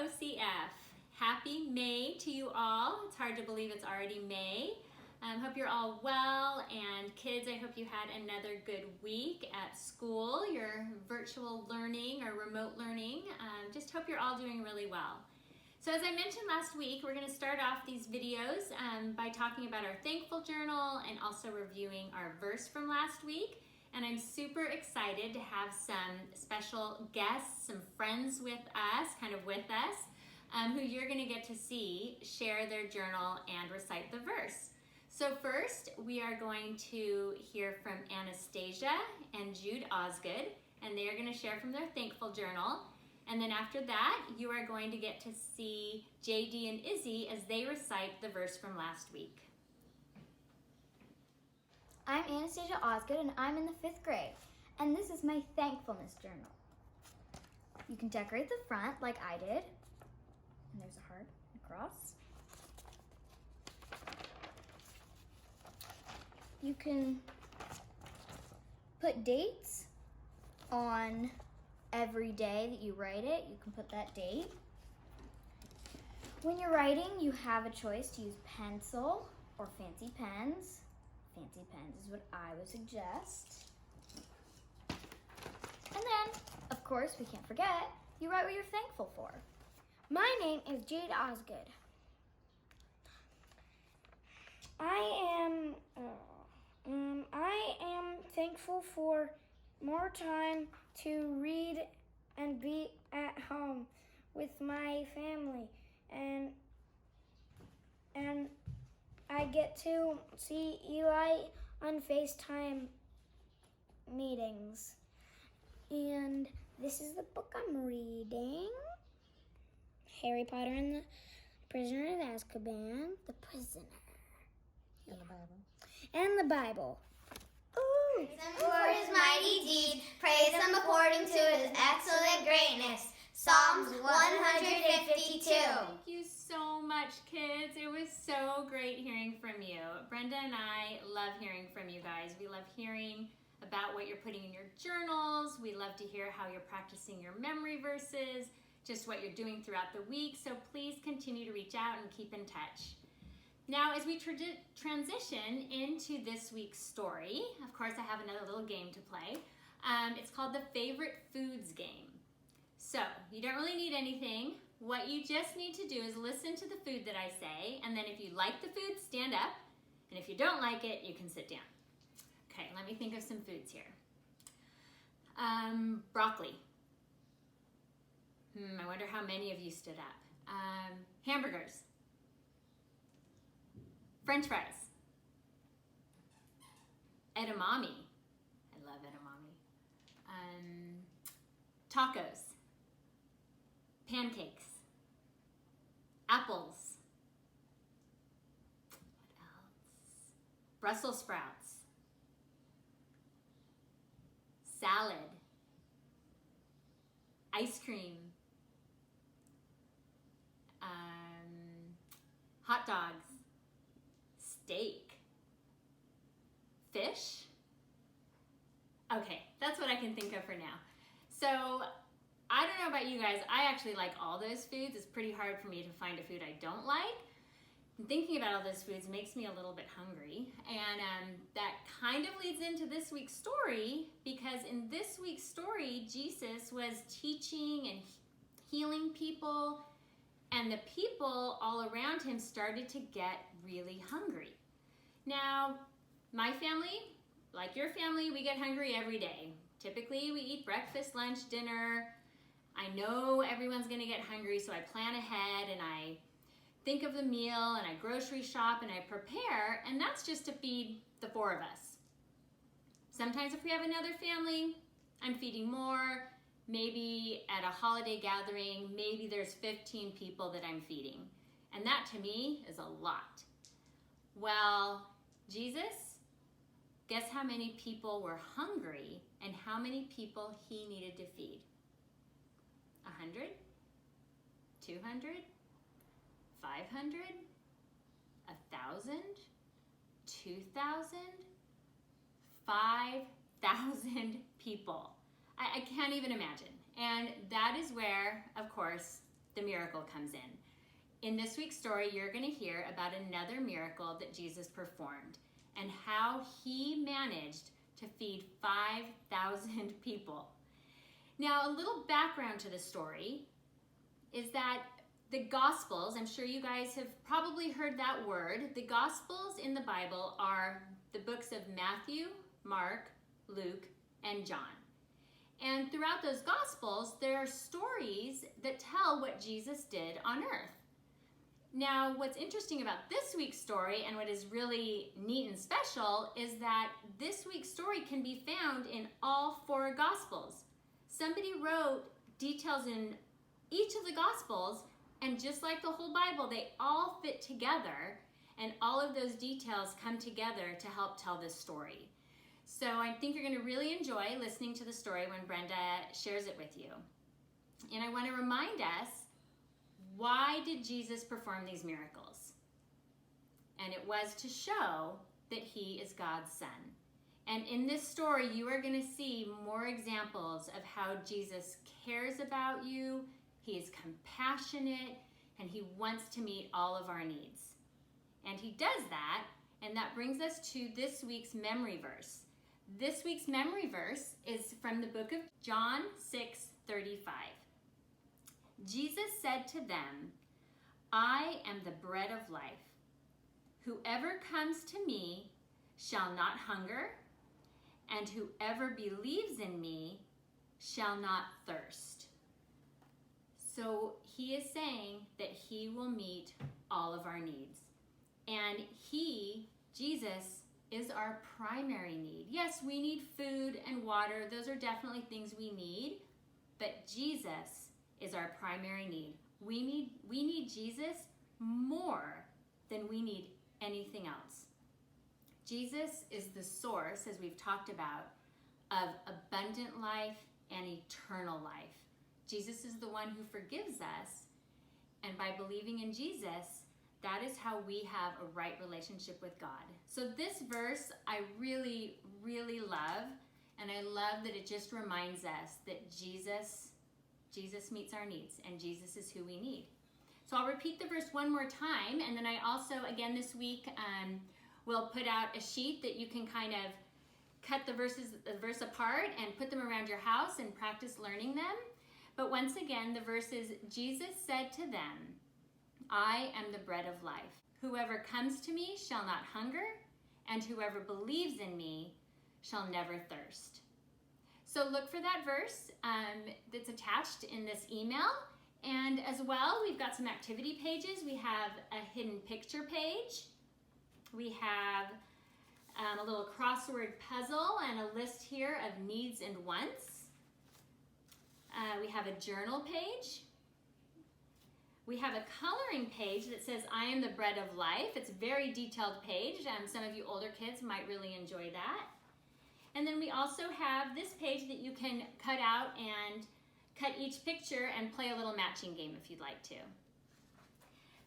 OCF. Happy May to you all. It's hard to believe it's already May. Hope you're all well, and kids, I hope you had another good week at school, your virtual learning or remote learning. Just hope you're all doing really well. So as I mentioned last week, we're going to start off these videos by talking about our thankful journal and also reviewing our verse from last week. And I'm super excited to have some special guests, some friends with us, who you're going to get to see share their journal and recite the verse. So first, we are going to hear from Anastasia and Jude Osgood, and they are going to share from their thankful journal. And then after that, you are going to get to see JD and Izzy as they recite the verse from last week. I'm Anastasia Osgood, and I'm in the 5th grade, and this is my thankfulness journal. You can decorate the front like I did, and there's a heart across. You can put dates on every day that you write it. You can put that date. When you're writing, you have a choice to use pencil or fancy pens. Fancy pens is what I would suggest. And then, of course, we can't forget, you write what you're thankful for. My name is Jade Osgood. I am thankful for more time to read and be at home with my family, and I get to see Eli on FaceTime meetings. And this is the book I'm reading. Harry Potter and the Prisoner of Azkaban. The Prisoner. And the Bible. And the Bible. Ooh. Praise him for his mighty deeds. Praise him according to his excellent greatness. Psalms 152. Thank you so much, kids. It was so great hearing from you. Brenda and I love hearing from you guys. We love hearing about what you're putting in your journals. We love to hear how you're practicing your memory verses, just what you're doing throughout the week. So please continue to reach out and keep in touch. Now, as we transition into this week's story, of course, I have another little game to play. It's called the Favorite Foods Game. So, you don't really need anything. What you just need to do is listen to the food that I say, and then if you like the food, stand up. And if you don't like it, you can sit down. Okay, let me think of some foods here. Broccoli. I wonder how many of you stood up. Hamburgers. French fries. Edamame. I love edamame. Tacos. Pancakes. Apples. What else? Brussels sprouts. Salad. Ice cream. Hot dogs. Steak. Fish. Okay, that's what I can think of for now. So, I don't know about you guys, I actually like all those foods. It's pretty hard for me to find a food I don't like. And thinking about all those foods makes me a little bit hungry. And that kind of leads into this week's story, because in this week's story, Jesus was teaching and healing people, and the people all around him started to get really hungry. Now, my family, like your family, we get hungry every day. Typically, we eat breakfast, lunch, dinner. I know everyone's gonna get hungry, so I plan ahead and I think of the meal and I grocery shop and I prepare, and that's just to feed the 4 of us. Sometimes if we have another family, I'm feeding more. Maybe at a holiday gathering, maybe there's 15 people that I'm feeding. And that to me is a lot. Well, Jesus, guess how many people were hungry and how many people he needed to feed? 100? 200? 500? 1,000? 2,000? 5,000 people. I can't even imagine. And that is where, of course, the miracle comes in. In this week's story, you're going to hear about another miracle that Jesus performed and how he managed to feed 5,000 people. Now, a little background to the story is that the Gospels, I'm sure you guys have probably heard that word, the Gospels in the Bible are the books of Matthew, Mark, Luke, and John. And throughout those Gospels, there are stories that tell what Jesus did on earth. Now, what's interesting about this week's story and what is really neat and special is that this week's story can be found in all 4 Gospels. Somebody wrote details in each of the Gospels, and just like the whole Bible, they all fit together, and all of those details come together to help tell this story. So I think you're going to really enjoy listening to the story when Brenda shares it with you. And I want to remind us, why did Jesus perform these miracles? And it was to show that he is God's son. And in this story, you are going to see more examples of how Jesus cares about you, he is compassionate, and he wants to meet all of our needs. And he does that, and that brings us to this week's memory verse. This week's memory verse is from the book of John 6:35. Jesus said to them, "I am the bread of life. Whoever comes to me shall not hunger, and whoever believes in me shall not thirst." So he is saying that he will meet all of our needs. And he, Jesus, is our primary need. Yes, we need food and water. Those are definitely things we need. But Jesus is our primary need. We need Jesus more than we need anything else. Jesus is the source, as we've talked about, of abundant life and eternal life. Jesus is the one who forgives us, and by believing in Jesus, that is how we have a right relationship with God. So this verse I really, really love, and I love that it just reminds us that Jesus meets our needs, and Jesus is who we need. So I'll repeat the verse one more time, and then I also, again this week, will put out a sheet that you can kind of cut the verse apart and put them around your house and practice learning them. But once again, the verse is, Jesus said to them, "I am the bread of life. Whoever comes to me shall not hunger, and whoever believes in me shall never thirst." So look for that verse that's attached in this email. And as well, we've got some activity pages. We have a hidden picture page. We have a little crossword puzzle and a list here of needs and wants. We have a journal page. We have a coloring page that says, "I am the bread of life." It's a very detailed page. Some of you older kids might really enjoy that. And then we also have this page that you can cut out and cut each picture and play a little matching game if you'd like to.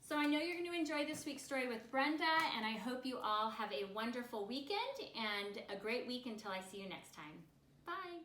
So I know you're going to enjoy this week's story with Brenda, and I hope you all have a wonderful weekend and a great week until I see you next time. Bye.